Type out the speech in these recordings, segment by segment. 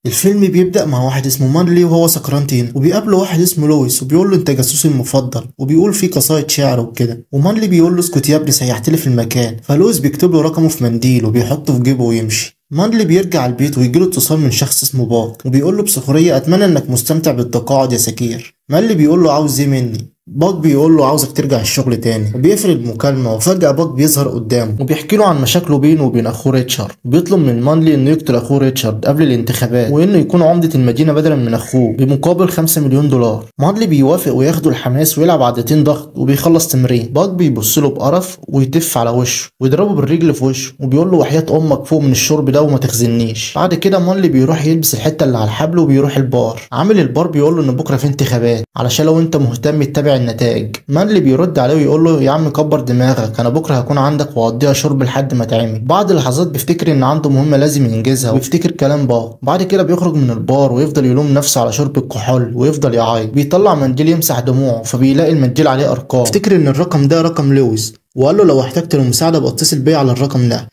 الفيلم بيبدأ مع واحد اسمه مانلي وهو سكران تين، وبيقابله واحد اسمه لويس وبيقول له انت جاسوسي المفضل، وبيقول فيه قصايد شعر وكده. ومانلي بيقول له اسكت يا ابني سيحتلي في المكان، فلويس بيكتب له رقمه في منديل وبيحطه في جيبه ويمشي. مانلي بيرجع البيت ويجيله اتصال من شخص اسمه باك وبيقول له بسخرية اتمنى انك مستمتع بالتقاعد يا سكير. مانلي بيقول له عاوز ايه مني؟ باك بيقول له عاوزك ترجع الشغل تاني، وبيقفل المكالمة. وفجأة باك بيظهر قدامه وبيحكي له عن مشاكله بينه وبين اخوه ريتشارد، وبيطلب من مانلي انه يقتل اخوه ريتشارد قبل الانتخابات وانه يكون عمدة المدينة بدلا من اخوه بمقابل 5 مليون دولار. مانلي بيوافق وياخده الحماس ويلعب عدتين ضغط وبيخلص تمرين. باك بيبص له بقرف ويتف على وشه ويضربه بالرجل في وشه وبيقول له وحياة امك فوق من الشرب ده وما تخزنيش. بعد كده مانلي بيروح يلبس الحتة اللي على الحبل وبيروح البار. عامل البار بيقول له ان بكره في انتخابات علشان لو انت مهتم تتابع النتائج. مانلي بيرد عليه ويقول له يا عم كبر دماغك، انا بكره هكون عندك وهقضيها شرب لحد ما تعمل. بعد لحظات بيفتكر ان عنده مهمه لازم ينجزها ويفتكر كلام باك. بعد كده بيخرج من البار ويفضل يلوم نفسه على شرب الكحول ويفضل يعيط. بيطلع منديل يمسح دموعه فبيلاقي المنديل عليه ارقام. يفتكر ان الرقم ده رقم لويس وقال له لو احتجت المساعده ابقى اتصل بيا على الرقم ده.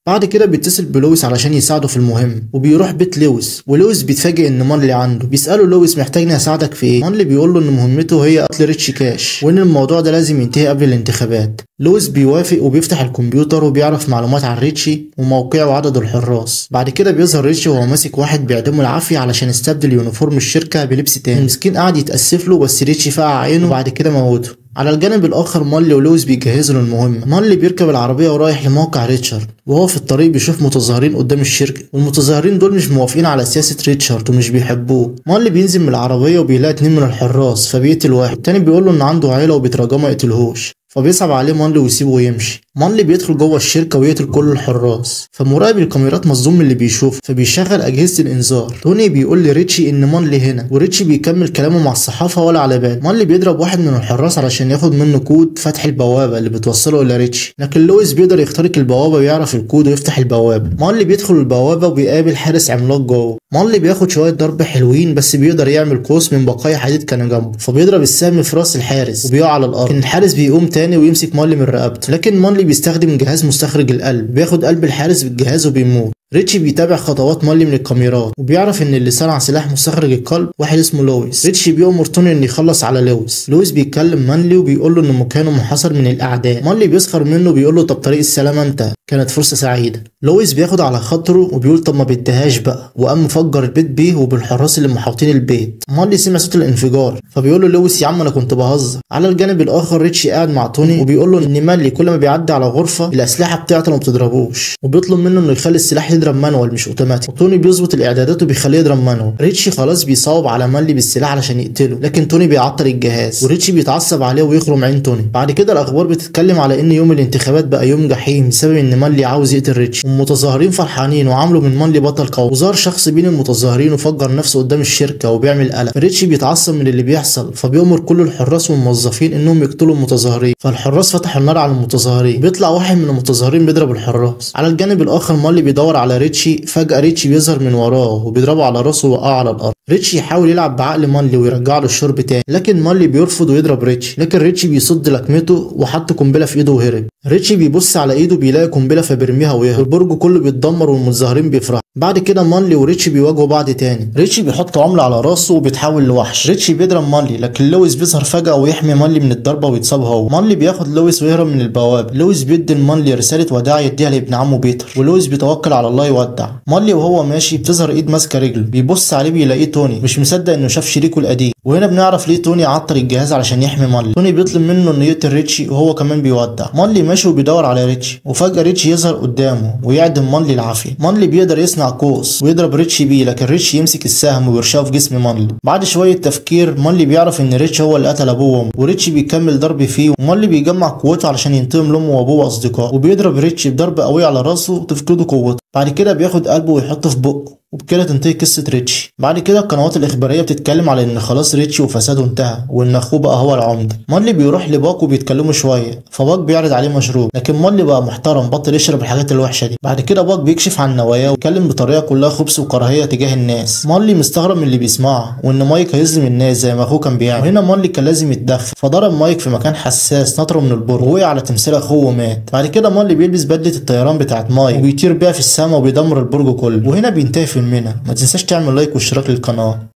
بعد كده بيتصل بلويس علشان يساعده في المهم وبيروح بيت لويس، ولويس بيتفاجئ ان مانلي عنده. بيسأله لويس محتاجني اساعدك في ايه؟ مانلي بيقول له ان مهمته هي قتل ريتشي كاش وان الموضوع ده لازم ينتهي قبل الانتخابات. لويس بيوافق وبيفتح الكمبيوتر وبيعرف معلومات عن ريتشي وموقعه وعدد الحراس. بعد كده بيظهر ريتشي وهو ماسك واحد بيعدمه العافيه علشان استبدل يونيفورم الشركه بلبس تاني. المسكين قاعد يتأسف له بس ريتشي فقع عينه وبعد كده موته. على الجانب الاخر مانلي ولويس بيجهزوا للمهمه. مانلي بيركب العربيه ورايح لموقع ريتشارد، وهو في الطريق بيشوف متظاهرين قدام الشركه، والمتظاهرين دول مش موافقين على سياسه ريتشارد ومش بيحبوه. مانلي بينزل من العربيه وبيلاقي 2 من الحراس فبيقتل واحد. التاني بيقول له ان عنده عيله وبيترجاه ما يقتلهوش، فبيصعب عليه مانلي ويسيبه ويمشي. مانلي بيدخل جوه الشركه ويقتل كل الحراس، فمراقب الكاميرات مصدوم من اللي بيشوفه فبيشغل اجهزه الانذار. توني بيقول لريتشي ان مانلي هنا، وريتشي بيكمل كلامه مع الصحافه ولا على باله. مانلي بيضرب واحد من الحراس علشان ياخد منه كود فتح البوابه اللي بتوصله الى ريتشي، لكن لويس بيقدر يخترق البوابه ويعرف الكود ويفتح البوابه. مانلي بيدخل البوابه وبيقابل حارس عملاق جوه. مانلي بياخد شويه ضرب حلوين بس بيقدر يعمل قوس من بقايا حديد كان جنبه، فبيضرب السهم في راس الحارس وبيقع على الارض. لكن الحارس بيقوم تاني ويمسك مانلي من رقبته، لكن مانلي بيستخدم جهاز مستخرج القلب، بياخد قلب الحارس بالجهاز وبيموت. ريتشي بيتابع خطوات مانلي من الكاميرات وبيعرف ان اللي صنع سلاح مستخرج القلب واحد اسمه لويس. ريتشي بيأمر توني انه يخلص على لويس. لويس بيتكلم مانلي وبيقول له ان مكانه محاصر من الاعداء. مانلي بيسخر منه وبيقول له طب طريق السلامه انت، كانت فرصه سعيده. لويس بياخد على خاطره وبيقول طب ما بديهاش بقى، وقام مفجر البيت بيه وبالحراس اللي محاوطين البيت. مانلي سمع صوت الانفجار فبيقول له لويس يا عم انا كنت بهزر. على الجانب الاخر ريتشي قاعد مع توني وبيقول له ان مانلي كل ما بيعدي على غرفه الاسلحه بتعطل وما بتضربوش، وبيطلب منه انه يخلي السلاح يضرب مانوال مش اوتوماتيك. وتوني بيظبط الاعدادات وبيخليه يضرب مانوال. ريتشي خلاص بيصوب على مانلي بالسلاح علشان يقتله، لكن توني بيعطل الجهاز وريتشي بيتعصب عليه ويخرم عين توني. بعد كده الاخبار بتتكلم على ان يوم الانتخابات بقى يوم جحيم بسبب ان مانلي عاوز يقتل ريتشي، والمتظاهرين فرحانين وعاملوا من مانلي بطل قوي. وظهر شخص بين المتظاهرين وفجر نفسه قدام الشركه وبيعمل قلق. ريتشي بيتعصب من اللي بيحصل فبيأمر كل الحراس والموظفين انهم يقتلوا المتظاهرين، فالحراس فتحوا النار على المتظاهرين. بيطلع واحد من المتظاهرين بيضرب الحراس. على الجانب الاخر مانلي بيدور على ريتشي، فجأة ريتشي بيظهر من وراه وبيضربه على راسه ووقعه على الارض. ريتشي يحاول يلعب بعقل مانلي ويرجع له الشرب تاني، لكن مانلي بيرفض ويضرب ريتشي، لكن ريتشي بيصد لكمته وحط قنبله في ايده وهرب. ريتشي بيبص على ايده بيلاقي قنبله فبيرميها ويهرب. البرج كله بيتدمر والمتظاهرين بيفرحوا. بعد كده مانلي وريتشي بيواجهوا بعض تاني. ريتشي بيحط عمله على راسه وبيتحول لوحش. ريتشي بيضرب مانلي لكن لويس بيظهر فجاه ويحمي مانلي من الضربه ويتصاب هو. مانلي بياخد لويس ويهرب من البوابه. لويس بيدي لمانلي رساله وداع يديها لابن عمه بيتر، ولويس بيتوكل على الله يودع. مانلي وهو ماشي بتظهر ايد ماسكه رجله، بيبص عليه بيلاقيه توني مش مصدق انه شاف شريكه القديم. وهنا بنعرف ليه توني عطل الجهاز علشان يحمي مانلي. توني بيطلب منه انه يقتل ريتشي وهو كمان بيودع. مانلي ماشي وبيدور على ريتشي، وفجاه ريتشي يظهر قدامه ويعدم مانلي العافيه. مانلي بيقدر يصنع قوس ويضرب ريتشي بيه، لكن ريتشي يمسك السهم ويرشاه في جسم مانلي. بعد شويه تفكير مانلي بيعرف ان ريتشي هو اللي قتل ابوه وامه، وريتشي بيكمل ضرب فيه. ومانلي بيجمع قوته علشان ينتقم لامه وابوه واصدقائه، وبيضرب ريتشي بضربه قويه على راسه تفقده قوته. بعد كده بياخد قلبه ويحطه في بقه، وبكده تنتهي قصة ريتشي. بعد كده القنوات الإخبارية بتتكلم على إن خلاص ريتشي وفساده انتهى وإن أخوه بقى هو العمدة. مانلي بيروح لباك وبيتكلموا شوية، فباك بيعرض عليه مشروب، لكن مانلي بقى محترم بطل يشرب الحاجات الوحشة دي. بعد كده باك بيكشف عن نواياه ويتكلم بطريقة كلها خبث وكراهية تجاه الناس. مانلي مستغرب من اللي بيسمعه وإن مايك هيظلم الناس زي ما أخوه كان بيعمل. وهنا مانلي كان لازم يتدخل، فضرب مايك في مكان حساس نطره من البر ووقع على تمثال أخوه ومات. بعد كده مانلي بيلبس بدلة الطيران بتاعت مايك وبيطير بيها في السماء وبيدمر البرج كله. وهنا بينتهي فيلم. فيلمنا. ما تنساش تعمل لايك واشتراك للقناة.